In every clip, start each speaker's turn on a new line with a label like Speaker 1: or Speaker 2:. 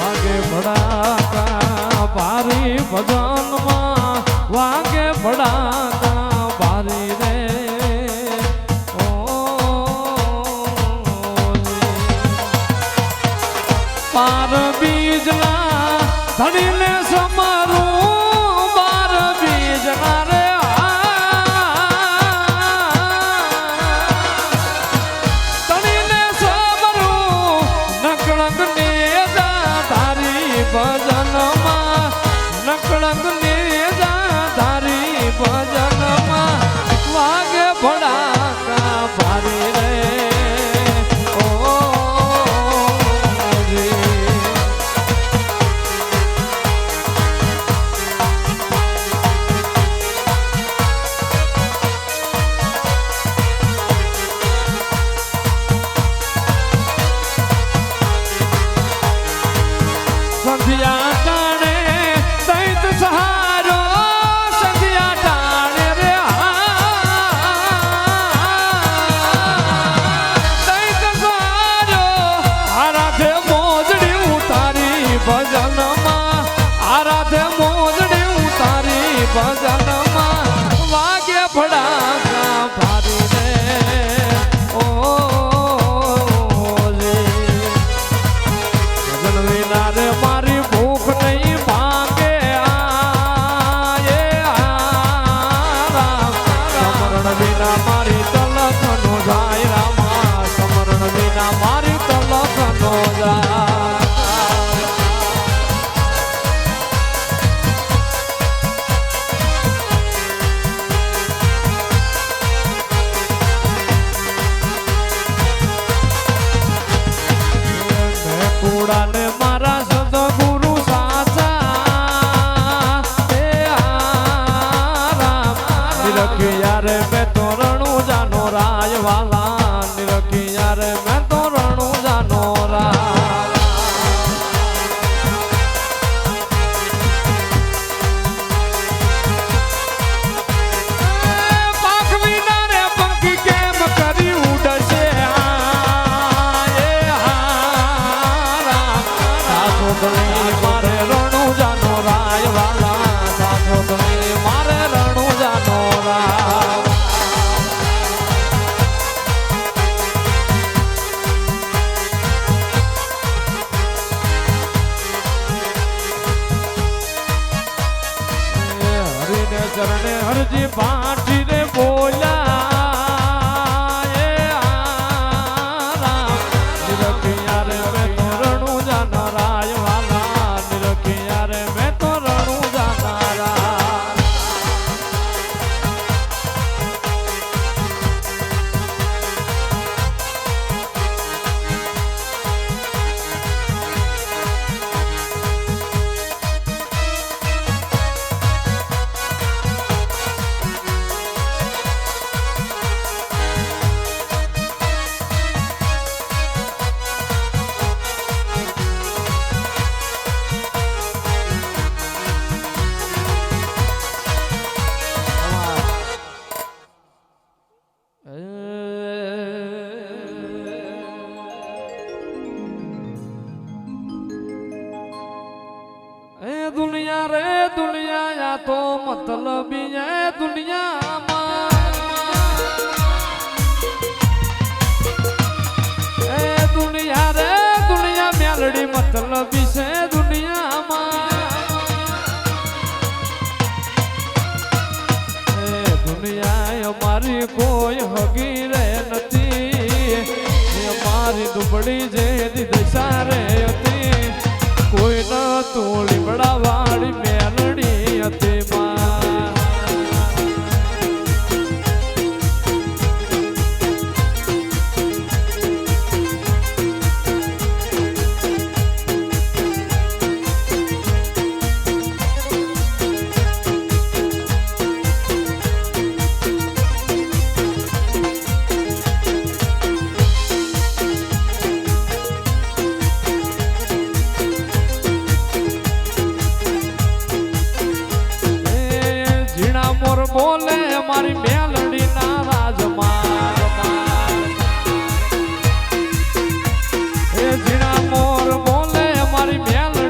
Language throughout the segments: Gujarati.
Speaker 1: વાગે ભડાકા ભારી ભજનમાં વાગે ભડાકા ભારી રે પાર બીજના ધણીને સમારું બાર બીજના રે ધણીને સમારું નકળંગ ને ધારી ભજનમાં નકળંગ ને ધારી ભજનમાં વાગે ભડાકા ભારી રે સંધ્યા ટાણે દૈત સહારો સંધ્યા ટાણે રે દૈત સહારો આરાધે મોજડી ઉતારી ભજનમાં આરાધે મોજડી ઉતારી ભજનમાં વાગે ભડાકા ભારી રે ઓ ભજન વિના રે મારી ભૂખ નહીં ભાંગે સમરણ વિના મારી તલખ નો જાય રામા સમરણ વિના મારી તલખ નો જાય કુડાને મારા સદગુરુ સાચા હે આરામ નિરખી યારે મેં તો રણું જાનો રાય વાલા નિરખી યારે મેં તો રણું જાનો રાય પાંખ વિના રે પંખી કેમ કરી ઉડશે મારે રણું જાનો રાય વાલા સાસો તમે મારે રણું જાનો રાય હરિને ચરણે હરજી પાટી રે બોલ્યા નિરખિયા રે મેં તો રણું જાનો રાય વાલા નિરખિયા રે મેં તો રણું જાના રાય दुनिया रे दुनिया या तो मतलबी है दुनिया दुनिया रे दुनिया म्यालड़ी मतलबी से दुनिया दुनिया हमारी कोई हगी रे नती हमारी दुबड़ी जेदी दशा रे कोई न तोड़ी बड़ा वाड़ी मेलड़ी अति बोले हमारी मेलड़ी नाराज जीना मोर बोले हमारी मेलड़ी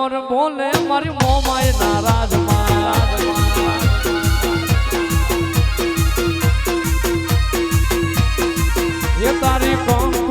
Speaker 1: મોર બોલે મારી મોમાય નારાજમાં એ તારી કોણ